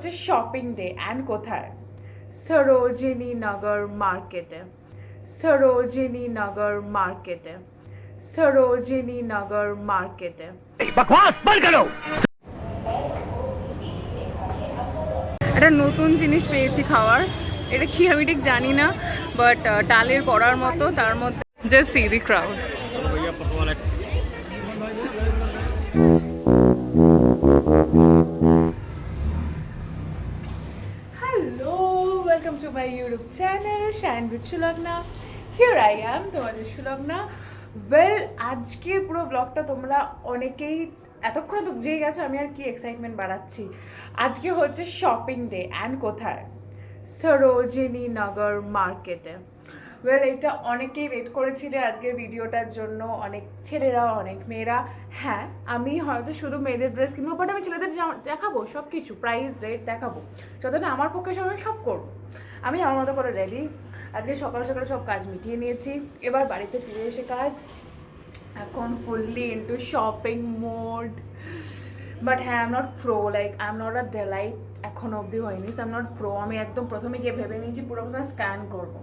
হচ্ছে shopping day and কোথায়? সরোজিনী নগর মার্কেটে। সরোজিনী নগর মার্কেটে। সরোজিনী নগর মার্কেটে। बकवास बंद करो। একটা নতুন জিনিস পেয়েছি খাওয়ার, এটা কি আমি ঠিক জানি না, বাট টালের পড়ার মতো, তার মধ্যে just see the crowd. Hello, welcome to my YouTube channel shine with Sulagna. Here I am, তোমাদের সুলগ্না। ওয়েল, আজকের পুরো ব্লগটা তোমরা অনেকেই এতক্ষণ তো বুঝেই গেছো আমি আর কি এক্সাইটমেন্ট বাড়াচ্ছি। আজকে হচ্ছে শপিং ডে অ্যান্ড কোথায়? সরোজিনী নগর মার্কেটে। ওয়েল, এটা অনেকেই ওয়েট করেছিলে আজকের ভিডিওটার জন্য, অনেক ছেলেরা অনেক মেয়েরা। হ্যাঁ, আমি হয়তো শুধু মেয়েদের ড্রেস কিনবো, বাট আমি ছেলেদের দেখাবো সব কিছু, প্রাইস রেট দেখাবো, যতটা আমার পক্ষে সব আমি সব করবো। আমি আমার মতো করে রেডি। আজকে সকাল সকাল সব কাজ মিটিয়ে নিয়েছি, এবার বাড়িতে ফিরে এসে কাজ, এখন fully into shopping mode. But হ্যাঁ, I am not pro, like I am not a delight, এখনো অবধি হয়নি। So I am not pro. আমি একদম প্রথমে গিয়ে ভেবে নিয়েছি পুরো স্ক্যান করবো,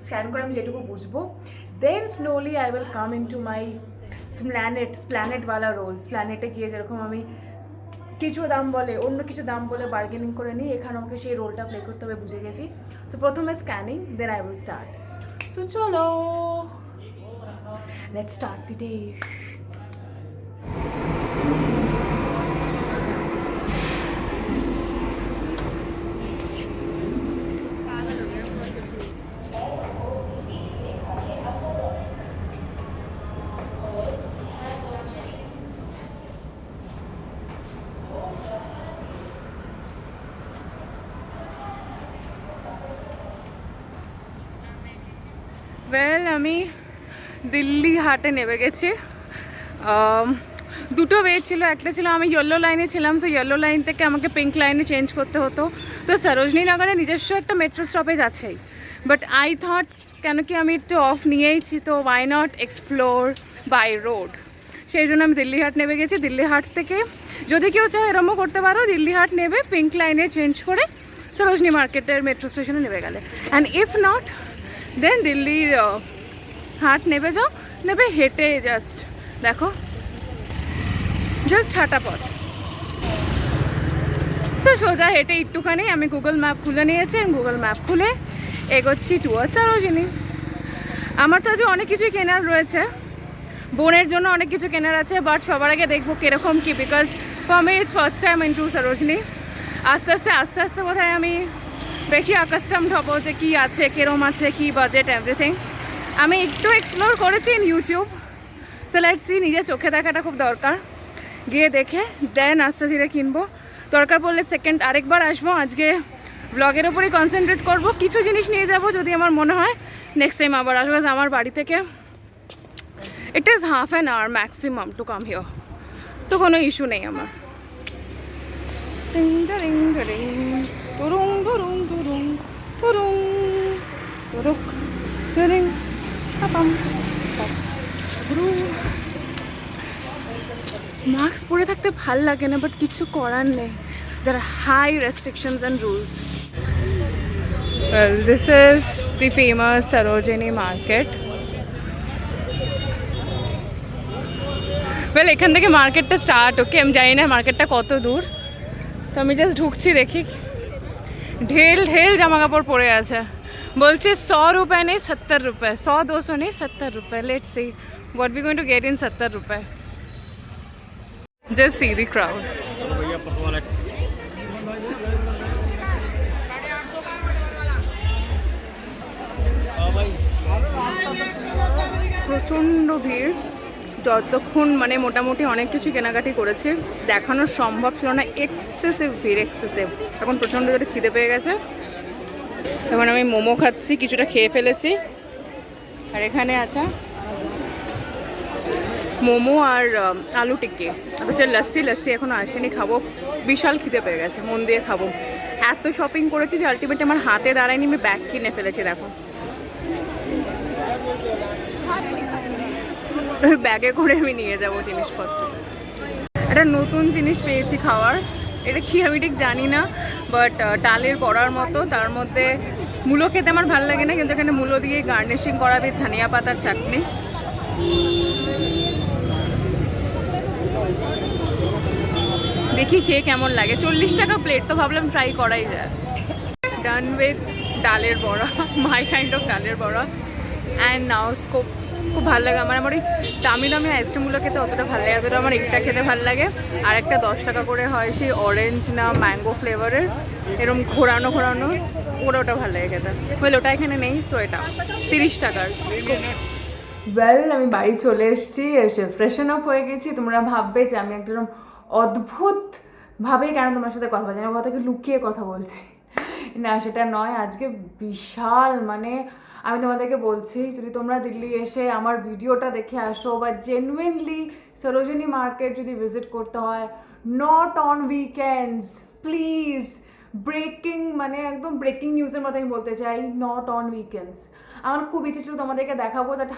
স্ক্যান করে আমি যেটুকু বুঝবো, then slowly I will come into my স্প্ল্যানেটওয়ালা রোল। স্প্ল্যানেটে গিয়ে যেরকম আমি কিছু দাম বলে, অন্য কিছু দাম বলে বার্গেনিং করে নিই, এখানে আমাকে সেই রোলটা প্লে করতে হবে, বুঝে গেছি। সো প্রথমে scanning, then I will start. So চলো, let's start the day. Well, আমি দিল্লি হাটে নেমে গেছি। দুটো ওয়ে ছিল, একটা ছিল আমি ইয়েলো লাইনে ছিলাম, সো ইয়েলো লাইন থেকে আমাকে পিঙ্ক লাইনে চেঞ্জ করতে হতো। তো সরোজিনী নগরে নিজস্ব একটা মেট্রো স্টপেজ আছেই, বাট আই থট কেন কি আমি একটু অফ নিয়েইছি, তো why not explore by road. সেই জন্য আমি দিল্লি হাট নেমে গেছি। দিল্লি হাট থেকে যদি কেউ চায় এরমও করতে পারো, দিল্লি হাট নেবে পিঙ্ক লাইনে চেঞ্জ করে সরোজিনী মার্কেটের মেট্রো স্টেশনে নেমে গেলে, অ্যান্ড ইফ নট দেন দিল্লির হাট নেবে যাও, নেবে হেঁটে, জাস্ট দেখো, জাস্ট হাঁটা পথ। সো সোজা হেঁটে একটুখানি আমি গুগল ম্যাপ খুলে নিয়েছি, গুগল ম্যাপ খুলে এগোচ্ছি টুয়ার্ডস সরোজিনী। আমার তো আজকে অনেক কিছুই কেনার রয়েছে, বোনের জন্য অনেক কিছু কেনার আছে, বাট সবার আগে দেখবো কীরকম কী, because for me it's first time into Sarojini. আস্তে আস্তে বোধহয় আমি বেশি আকাস্টমড হবো যে কী আছে, কেরম আছে, কী বাজেট, এভরিথিং। আমি একটু এক্সপ্লোর করেছি in YouTube, so let's see, নিজের চোখে দেখাটা খুব দরকার। গিয়ে দেখে দেন আস্তে ধীরে কিনবো, দরকার পড়লে সেকেন্ড আরেকবার আসবো। আজকে ব্লগের ওপরেই কনসেন্ট্রেট করবো, কিছু জিনিস নিয়ে যাব যদি আমার মনে হয়, নেক্সট টাইম আবার আসবো। আমার বাড়ি থেকে it is half an hour maximum to come here, তো কোনো ইস্যু নেই আমার। মাস্ক পরে থাকতে ভাল লাগে না, বাট কিছু করার নেই, there are high restrictions and rules. Well, this is the famous Sarojini market. Well, এখান থেকে মার্কেটটা স্টার্ট। ওকে, আমি জানি না মার্কেটটা কত দূর, তো আমি জাস্ট ঢুকছি, দেখি ঢেল ঢেল জামা কাপড় পরে আছে। বলছে 100 रुपये নেই 70 रुपये, 100-200 নেই 70 रुपये। Let's see what we going to get in 70 रुपये. Just see the crowd. প্রচণ্ড ভিড়, যতক্ষণ মানে মোটামুটি অনেক কিছু কেনাকাটি করেছি, দেখানো সম্ভব ছিল না, এক্সেসিভ ভিড়, এক্সেসিভ। এখন প্রচণ্ড জোরে খিদে পেয়ে গেছে, এখন আমি মোমো খাচ্ছি, কিছুটা খেয়ে ফেলেছি। আর এখানে আছে মোমো আর আলু টিক্কি, আর হচ্ছে লস্যি এখনও আসেনি, খাবো। বিশাল খিদে পেয়ে গেছে, মন দিয়ে খাবো। এত শপিং করেছি যে আলটিমেটলি আমার হাতে দাঁড়ায়নি, আমি ব্যাগ কিনে ফেলেছি। দেখো, ব্যাগে করে আমি নিয়ে যাবো জিনিসপত্র। একটা নতুন জিনিস পেয়েছি খাওয়ার, এটা কি আমি ঠিক জানি না, বাট ডালের বড়ার মতো, তার মধ্যে মূলো খেতে আমার ভালো লাগে না, কিন্তু এখানে মূলো দিয়ে গার্নিশিং করা উইথ ধনিয়া পাতার চাটনি। দেখি খেয়ে কেমন লাগে। 40 টাকা প্লেট, তো ভাবলাম ট্রাই করাই যায়। ডান উইথ ডালের বড়া, মাই কাইন্ড অফ ডালের বড়া। অ্যান্ড নাও স্কোপ খুব ভালো লাগে আমার। আমার ওই দামি দামি আইসক্রিমগুলো খেতে অতটা ভালো লাগে, অতটা আমার একটা খেতে ভালো লাগে। আর একটা 10 টাকা করে হয়, সেই অরেঞ্জ না ম্যাঙ্গো ফ্লেভারের, এরকম ঘোরানো ঘোরানো, ওটা ভালো লাগে খেতে। বলে ওটা এখানে নেই, সো এটা 30 টাকার স্কোপ। ওয়েল, আমি বাড়ি চলে এসেছি, এসে ফ্রেশন আপ হয়ে গেছি। তোমরা ভাববে যে আমি একদম অদ্ভুতভাবেই কেন তোমার সাথে কথা বলছি, আমার কথাকে লুকিয়ে কথা বলছি। না, সেটা নয়। আজকে বিশাল, মানে আমি তোমাদেরকে বলছি, যদি তোমরা দিল্লি এসে আমার ভিডিওটা দেখে আসো, বা জেনুইনলি সরোজিনী মার্কেট যদি ভিজিট করতে হয়, not on weekends please. Breaking, মানে একদম ব্রেকিং নিউজের মতো আমি বলতে চাই, নট অন উইকেন্ডস। আমার খুব ইচ্ছে ছিল তোমাদেরকে দেখাবো that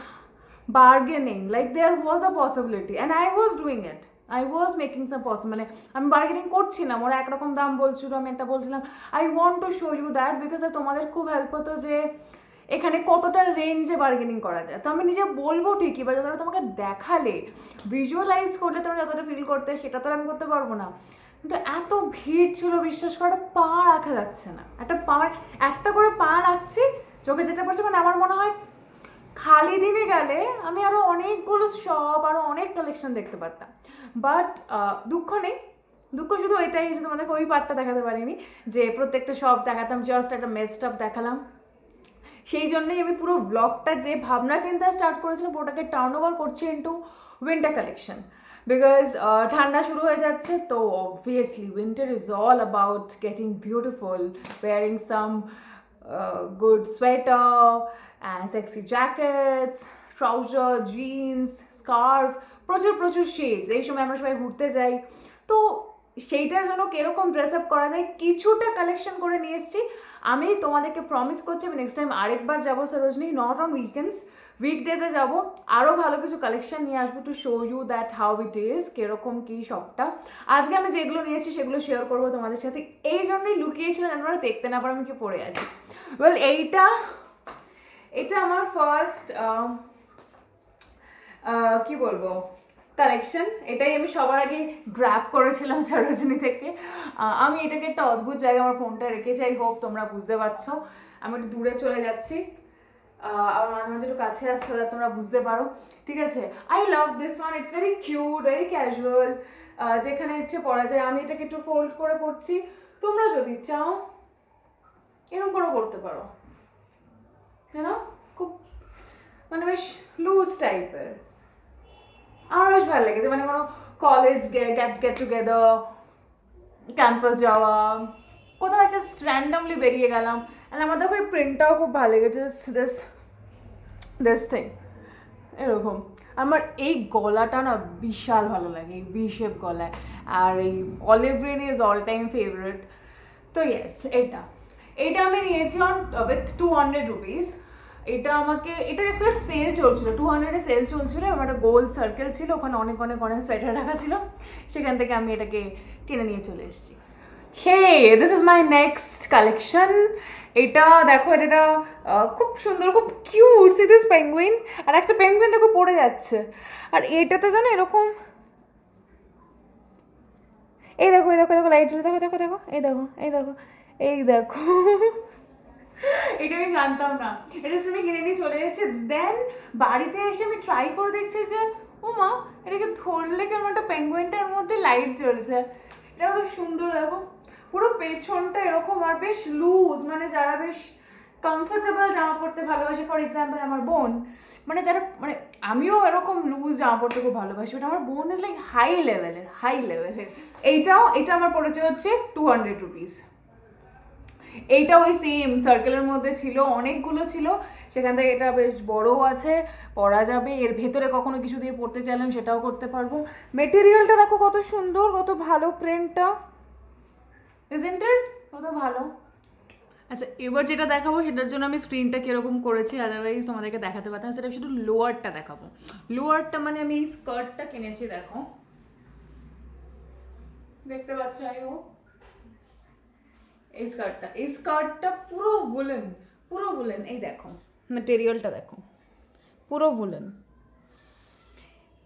bargaining, like there was a possibility and I was doing it. I was making some possible, মানে আমি বার্গেনিং করছিলাম, ওরা একরকম দাম বলছিল, আমি একটা বলছিলাম। I want to show you that, because তোমাদের খুব হেল্প হতো যে এখানে কতটা রেঞ্জে বার্গেনিং করা যায়। তো আমি নিজে বলবো ঠিকই, বা যতটা তোমাকে দেখালে, ভিজুয়ালাইজ করলে তোমরা যতটা ফিল করতে, সেটা তো আমি করতে পারবো না। কিন্তু এত ভিড় ছিল, বিশ্বাস করো, পা রাখা যাচ্ছে না। একটা করে পা রাখছি, চোখে যেতে পারছে, মানে আমার মনে হয় খালি দিনে গেলে আমি আরও অনেকগুলো শপ, আরও অনেক কালেকশন দেখতে পারতাম। বাট দুঃখ নেই, দুঃখ শুধু এটাই যে তোমাদেরকে ওই পার্টটা দেখাতে পারিনি, যে প্রত্যেকটা শপ দেখাতাম, জাস্ট একটা মেস্ট আপ দেখালাম। সেই জন্যই আমি পুরো ব্লগটা যে ভাবনা চিন্তা স্টার্ট করেছিলাম, ওটাকে টার্ন ওভার করছি ইন্টু উইন্টার কালেকশন। বিকজ ঠান্ডা শুরু হয়ে যাচ্ছে, তো obviously winter is all about getting beautiful, wearing some good sweater and sexy jackets, trouser, jeans, scarf, প্রচুর প্রচুর শেডস। এই সময় আমরা সবাই ঘুরতে যাই, তো সেইটার জন্য কীরকম ড্রেস আপ করা যায় কিছুটা কালেকশন করে নিয়ে এসেছি। আমি তোমাদেরকে প্রমিস করছি আমি নেক্সট টাইম আরেকবার যাবো সরোজনি, নট অন উইকেন্ডস, উইকডেজে যাবো, আরও ভালো কিছু কালেকশন নিয়ে আসবো to show you that how it is, কীরকম কী সবটা। আজকে আমি যেগুলো নিয়েছি সেগুলো শেয়ার করবো তোমাদের সাথে, এই জন্যই লুকিয়েছিলাম আপনারা দেখতে না পারো আমি কি পরে আছি। ওয়েল, এটা আমার ফার্স্ট কি বলবো কালেকশন। এটাই আমি সবার আগে গ্র্যাব করেছিলাম সরোজিনী থেকে। আমি এটাকে একটা অদ্ভুত জায়গায় আমার ফোনটা রেখেছি, আই হোপ তোমরা বুঝতে পারছো। আমি একটু দূরে চলে যাচ্ছি, আমার মাঝে মাঝে একটু কাছে আসছে, ওরা তোমরা বুঝতে পারো, ঠিক আছে। I love this one, it's very cute, very casual, যেখানে ইচ্ছে পরা যায়। আমি এটাকে একটু ফোল্ড করে পড়ছি, তোমরা যদি চাও এরকম করে পড়তে পারো, হ্যাঁ, খুব মানে বেশ লুজ টাইপের। আমার বেশ ভালো লেগেছে, মানে কোনো কলেজ গেট টুগেদার, ক্যাম্পাস যাওয়া, কোথাও জাস্ট র্যান্ডামলি বেরিয়ে গেলাম। অ্যান্ড আমার দেখো এই প্রিন্টটাও খুব ভালো লেগেছে, দিস থিং এরকম। আমার এই গলাটা না বিশাল ভালো লাগে, এই ভি শেপ গলায়, আর এই olive green is all time favourite. তো ইয়েস, এইটা আমি নিয়েছি অন উইথ 200 রুপিস। এটা একটা সেল চলছিল, 200-এ সেল চলছিল, আমার একটা গোল সার্কেল ছিল, ওখানে অনেক অনেক অনেক সোয়েটার রাখা ছিল, সেখান থেকে আমি এটাকে কিনে নিয়ে চলে এসেছি। Hey, this is my next collection. এটা দেখো, এটা খুব সুন্দর, খুব কিউট, সি দিস পেঙ্গুইন, আর একটা পেঙ্গুইন দেখো পড়ে যাচ্ছে। আর এটাতে জানো এরকম, এই দেখো লাইট, দেখো, এই দেখো এটা আমি জানতাম না, এটা আমি কিনে নিয়ে চলে এসেছি। দেন বাড়িতে এসে আমি ট্রাই করে দেখছি যে ও মা, এটাকে ধরলে কেমন একটা পেঙ্গুইনটার মধ্যে লাইট জ্বলছে। এটা খুব সুন্দর, দেখো পুরো পেছনটা এরকম, আর বেশ লুজ, মানে যারা বেশ কমফোর্টেবল জামা পরতে ভালোবাসে, ফর এক্সাম্পল আমার বোন, মানে যারা, মানে আমিও এরকম লুজ জামা পরতে খুব ভালোবাসি, বাট আমার বোন ইজ লাইক হাই লেভেলের। এইটা আমার পড়েছে হচ্ছে 200 রুপিস। এইটা ওই সেম সার্কেলের মধ্যে ছিল, অনেকগুলো ছিল, সেখান থেকে এটা বেশ বড়ও আছে, পরা যাবে। এর ভেতরে কখনো কিছু দিয়ে পড়তে চাইলাম সেটাও করতে পারবো। মেটেরিয়ালটা দেখো কত সুন্দর, কত ভালো প্রিন্টটা, ইজন্ট ইট, কত ভালো। আচ্ছা, এবার যেটা দেখাবো সেটার জন্য আমি স্ক্রিনটা কীরকম করেছি, আদারওয়াইজ তোমাদেরকে দেখাতে পারতাম। সেটা শুধু লোয়ারটা দেখাবো। লোয়ারটা মানে আমি এই স্কার্টটা কিনেছি, দেখো দেখতে পাচ্ছ, আই হোপ এই স্কার্টটা পুরো উলেন, এই দেখো ম্যাটেরিয়ালটা দেখো, পুরো উলেন।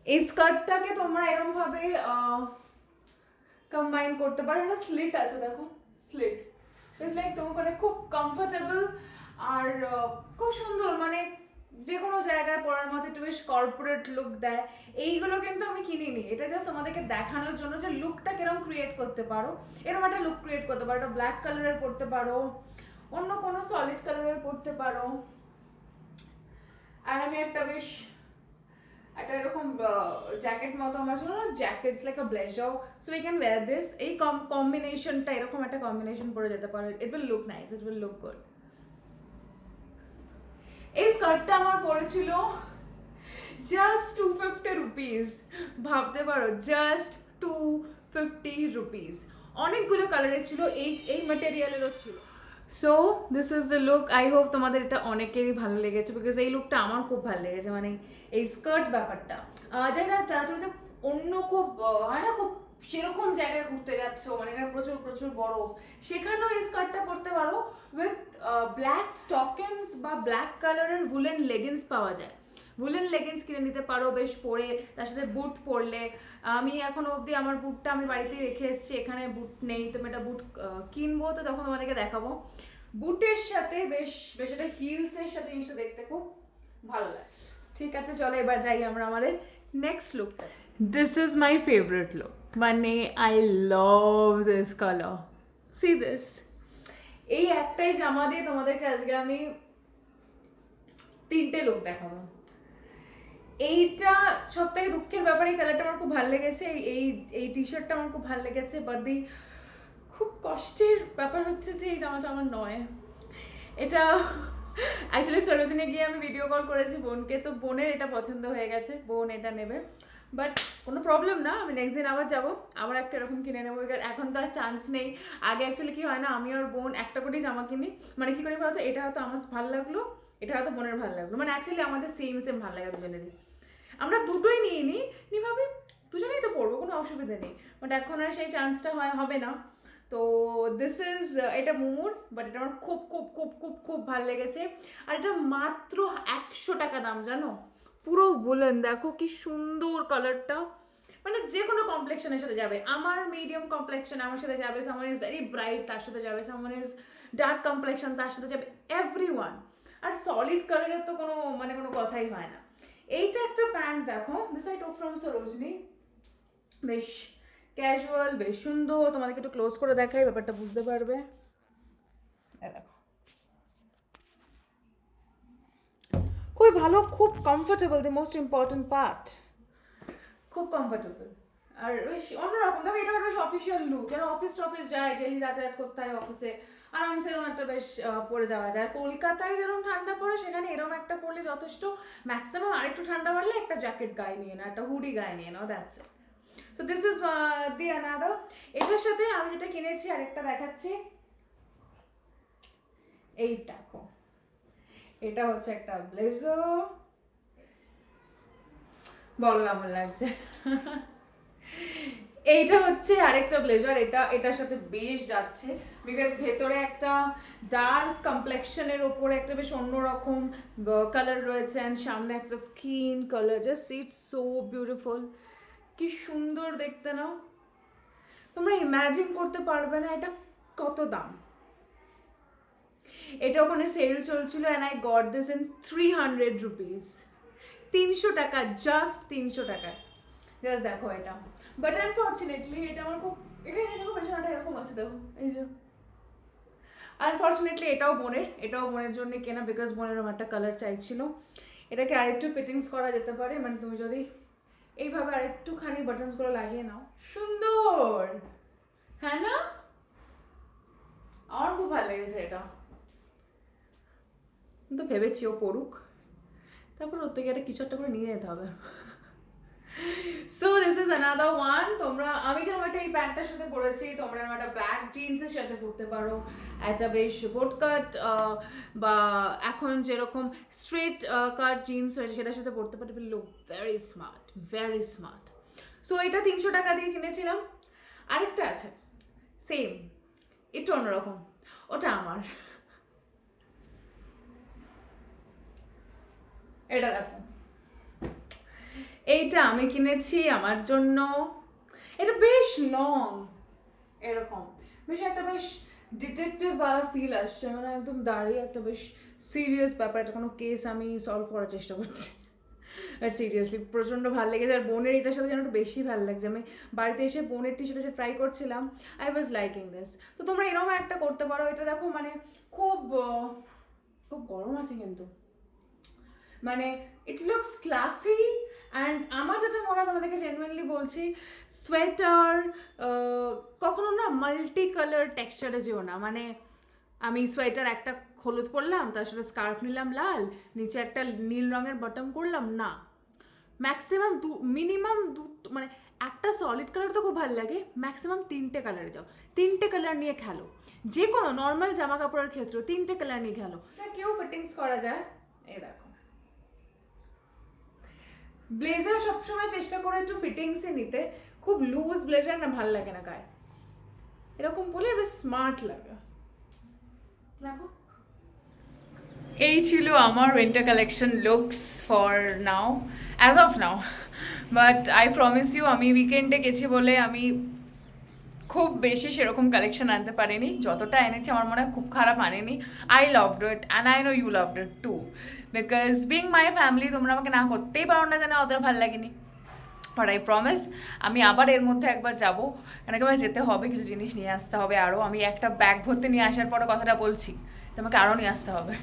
এই স্কার্টটাকে তোমরা এরকম ভাবে কম্বাইন করতে পারো। একটা স্লিট আছে দেখো, স্লিট ইটস লাইক তোমার খুব কমফোর্টেবল আর খুব সুন্দর, মানে যে কোনো জায়গায় পরার মতো একটু বেশ কর্পোরেট লুক দেয়। এইগুলো কিন্তু আমি কিনিনি, এটা জাস্ট আমাদেরকে দেখানোর জন্য যে লুকটা কিরকম ক্রিয়েট করতে পারো। এরকম একটা লুক ক্রিয়েট করতে পারো, এটা ব্ল্যাক কালারের পরতে পারো, অন্য কোনো সলিড কালারের পরতে পারো। আর আমি একটা বেশ একটা এরকম জ্যাকেট মতো আমার ছিল না, jackets like a blazer, so we can wear this. এই কম্বিনেশনটা, এরকম একটা কম্বিনেশন পরে যেতে পারো, it will look nice, it will look good. এই স্কার্টটা আমার পড়েছিল জাস্ট 250 রুপিস, ভাবতে পারো জাস্ট 250 রুপিস। অনেকগুলো কালারের ছিল, এই ম্যাটেরিয়ালেরও ছিল। So this is the look. I hope তোমাদের এটা অনেকেরই ভালো লেগেছে, বিকজ এই লুকটা আমার খুব ভালো লেগেছে, মানে এই স্কার্ট ব্যাপারটা। যারা তুমি অন্য খুব হয় না, খুব সেরকম জায়গায় ঘুরতে যাচ্ছ, মানে এখানে প্রচুর প্রচুর বরফ, সেখানেও এই স্কার্টটা পরতে পারো উইথ ব্ল্যাক স্টকিংস বা ব্ল্যাক কালারের উলেন লেগিংস পাওয়া যায়। উলেন লেগিংস কিনে নিতে পারো বেশ পরে, তার সাথে বুট পরলে। আমি এখনো অবধি আমার বুটটা আমি বাড়িতেই রেখে এসেছি, এখানে বুট নেই, তো আমি একটা বুট কিনবো, তো তখন তোমাদেরকে দেখাবো। বুটের সাথে বেশ বেশ একটা হিলসের সাথে জিনিসটা দেখতে খুব ভালো লাগে। ঠিক আছে, চলো এবার যাই আমরা আমাদের নেক্সট লুকটা। This is my favourite look, মানে I love this colour, see this. এই একটাই জামা দিয়ে তোমাদেরকে আজকে আমি 3টে লুক দেখাবো। এইটা সব থেকে দুঃখের ব্যাপার, এই কালারটা আমার খুব ভালো লেগেছে, এই এই টি শার্টটা আমার খুব ভালো লেগেছে, বাট দি খুব কষ্টের ব্যাপার হচ্ছে যে এই জামাটা আমার নয়। এটা অ্যাকচুয়ালি সরোজিনে গিয়ে আমি ভিডিও কল করেছি বোনকে, তো বোনের এটা পছন্দ হয়ে গেছে, বোন এটা নেবে। বাট কোনো প্রবলেম না, আমি নেক্সট দিন আবার যাবো, আবার একটা এরকম কিনে নেবো, এখন তো আর চান্স নেই। আগে অ্যাকচুয়ালি কি হয় না, আমি আর বোন একটা করেই জামা কিনি, মানে কি করে বলতো, এটা হয়তো আমার ভালো লাগলো, এটা হয়তো বোনের ভালো লাগলো, মানে অ্যাকচুয়ালি আমাদের সেম ভালো লাগে দুজনেরই। আমরা দুটোই নিয়ে নিই ভাবি দুজনেই তো পড়বো, কোনো অসুবিধা নেই, বাট এখন আর সেই চান্সটা হবে না। তো দিস ইজ, এটা মোমোর, বাট এটা আমার খুব খুব খুব খুব খুব ভালো লেগেছে। আর এটা মাত্র 100 টাকা দাম, জানো, পুরো উলেন, দেখো কি সুন্দর কালারটা, মানে যে কোনো কমপ্লেকশনের সাথে যাবে। আমার মিডিয়াম কমপ্লেকশন, আমার সাথে যাবে, সামওয়ান ইজ ভেরি ব্রাইট, তার সাথে যাবে, সামওয়ান ইজ ডার্ক কমপ্লেকশন, তার সাথে যাবে, এভরিওয়ান। আর সলিড কালারের তো কোনো মানে কোনো কথাই হয় না। এইটা একটা প্যান্ট দেখো, this I took from Sarojini, বেশ ক্যাজুয়াল, বেশ সুন্দর। তোমাদেরকে একটু ক্লোজ করে দেখাই, ব্যাপারটা বুঝতে পারবে। দেখো খুবই ভালো, খুব comfortable, the most important part, খুব কমফোর্টেবল। আর বেশ অন্যরকম, দেখো এটা বেশ অফিসিয়াল লুক, যারা অফিস যায়, ডেলি যাতায়াত করতে হয় অফিসে, আরামসে এরকম একটা বেশ পরে যাওয়া যায়। কলকাতায় যেরকম ঠান্ডা পড়ে, সেখানে এরকম একটা পরলে যথেষ্ট। ম্যাক্সিমাম আরেকটু ঠান্ডা পড়লে একটা জ্যাকেট গায়ে নিয়ে নাও, একটা হুডি গায়ে নিয়ে নাও, that's it. So this is the another. এটার সাথে আমি যেটা কিনেছি আরেকটা দেখাচ্ছি, এই দেখো, এটা হচ্ছে একটা ব্লেজার, বলো কেমন লাগছে। এইটা হচ্ছে আরেকটা ব্লেজার, এটার সাথে বেশ যাচ্ছে, বিকজ ভেতরে একটা ডার্ক কমপ্লেকশনের ওপরে একটা বেশ অন্যরকম কালার রয়েছে, অ্যান্ড সামনে একটা skin colour, just it's so beautiful, কি সুন্দর দেখতে নাও, তোমরা ইমাজিন করতে পারবে না এটা কত দাম। এটা ওখানে সেল চলছিল, and I got this in 300 rupees, 300 টাকা, জাস্ট 300 টাকায়। জাস্ট দেখো এটা, বাট আনফর্চুনেটলি এটা আমার খুব, এখানে দেখো পেছনটা এরকম আছে, দেখো এই যে, আনফর্চুনেটলি এটাও বোনের জন্য কেনা, বিকজ বোনের একটা কালার চাইছিল। এটাকে আরেকটু ফিটিংস করা যেতে পারে, মানে তুমি যদি এইভাবে আরেকটুখানি বাটনসগুলো লাগিয়ে নাও, সুন্দর, হ্যাঁ না, আমার খুব ভালো লেগেছে এটা। তো ভেবেছি ও পড়ুক, তারপর ওর থেকে একটা কিছু একটা করে নিয়ে যেতে হবে। So this is another one. তোমরা, আমি যেরকম একটা এই প্যান্টটার সাথে পরেছি, তোমরা একটা ব্ল্যাক জিন্সের সাথে পরতে পারো, একটা বেশ বোট কাট বা এখন যেরকম স্ট্রেট কাট জিন্স হয়েছে সেটার সাথে পরতে পারো, look very smart, very smart. So এটা 300 টাকা দিয়ে কিনেছিলাম। আরেকটা আছে সেম, একটু অন্যরকম, ওটা আমার। এটা দেখো, এইটা আমি কিনেছি আমার জন্য। এটা বেশ লং, এরকম বেশ একটা বেশ ডিটেকটিভ ওয়ালা ফিল আসছে, মানে একদম দাঁড়িয়ে একটা বেশ সিরিয়াস ব্যাপার, এটা কোনো কেস আমি সলভ করার চেষ্টা করছি। আর সিরিয়াসলি প্রচণ্ড ভালো লেগেছে। আর বোনের এটার সাথে যেন একটু বেশি ভালো লাগছে। আমি বাড়িতে এসে বোনের টি শার্ট ট্রাই করছিলাম, আই ওয়াজ লাইকিং দিস। তো তোমরা এরকম একটা করতে পারো। এটা দেখো মানে খুব খুব গরম আছে কিন্তু, মানে ইট লুকস ক্লাসি। অ্যান্ড আমার যেটা মনে হয়, তোমাদেরকে জেনুইনলি বলছি, সোয়েটার কখনো না মাল্টি কালার টেক্সচারে যেও না। মানে আমি সোয়েটার একটা হলুদ পরলাম, তার সাথে স্কার্ফ নিলাম লাল, নিচে একটা নীল রঙের বটম করলাম, না, ম্যাক্সিমাম মিনিমাম মানে একটা সলিড কালার তো খুব ভালো লাগে, ম্যাক্সিমাম 3টে কালারে যাও, 3টে কালার নিয়ে খেলো। যে কোনো নর্মাল জামা কাপড়ের ক্ষেত্রে 3টে কালার নিয়ে খেলো, কেউ ফিটিংস করা যায়। এই দেখো, ব্লেজার সবসময় চেষ্টা করে একটু ফিটিংসে নিতে। খুব লুজ ব্লেজার না ভাল লাগে না গায়ে, এরকম বলে বেশ স্মার্ট লাগে। দেখো, এই ছিল আমার winter collection looks for now, as of now. But I promise you, আমি উইকেন্ডে গেছি বলে আমি খুব বেশি সেরকম কালেকশন আনতে পারিনি। যতটা এনেছি আমার মনে হয় খুব খারাপ আনেনি। I loved it and I know you loved it too, because being my family তোমরা আমাকে না করতেই পারো না জানে অতটা ভালো লাগেনি। বাট আই প্রমিস আমি আবার এর মধ্যে একবার যাবো, এনাকে আমার যেতে হবে, কিছু জিনিস নিয়ে আসতে হবে আরও। আমি একটা ব্যাগ ভর্তি নিয়ে আসার পরে কথাটা বলছি যে আমাকে আরও নিয়ে আসতে হবে।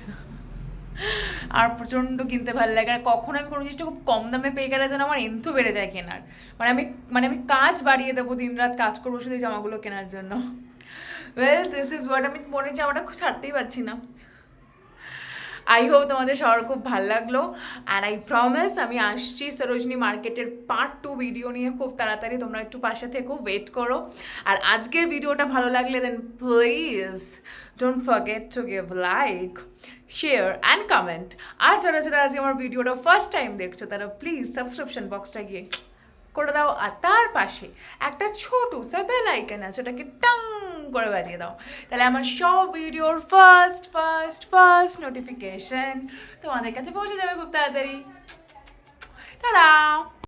আর প্রচণ্ড কিনতে ভালো লাগে। আর কখন আমি কোনো জিনিসটা খুব কম দামে পেয়ে গেলে যেন আমার এন্থু বেড়ে যায় কেনার, মানে আমি কাজ বাড়িয়ে দেবো, দিন রাত কাজ করবো শুধু এই জামাগুলো কেনার জন্য। Well, this is what. আমি মনে জামাটা ছাড়তেই পারছি না। আই হোপ তোমাদের সবার খুব ভালো লাগলো। অ্যান্ড আই প্রমিস আমি আসছি সরোজিনী মার্কেটের পার্ট 2 ভিডিও নিয়ে খুব তাড়াতাড়ি। তোমরা একটু পাশে থেকো, ওয়েট করো। আর আজকের ভিডিওটা ভালো লাগলে then please don't forget to give like, share and comment. আর যারা যারা আজকে আমার ভিডিওটা ফার্স্ট টাইম দেখছো তারা প্লিজ সাবস্ক্রিপশন বক্সটা গিয়ে করে দাও। আর তার পাশে একটা ছোট সা বেল আইকন আছে, ওটাকে টাং করে বাজিয়ে দাও। তাহলে আমার সব ভিডিওর ফার্স্ট নোটিফিকেশন তোমাদের কাছে পৌঁছে যাবে খুব তাড়াতাড়ি। টাটা।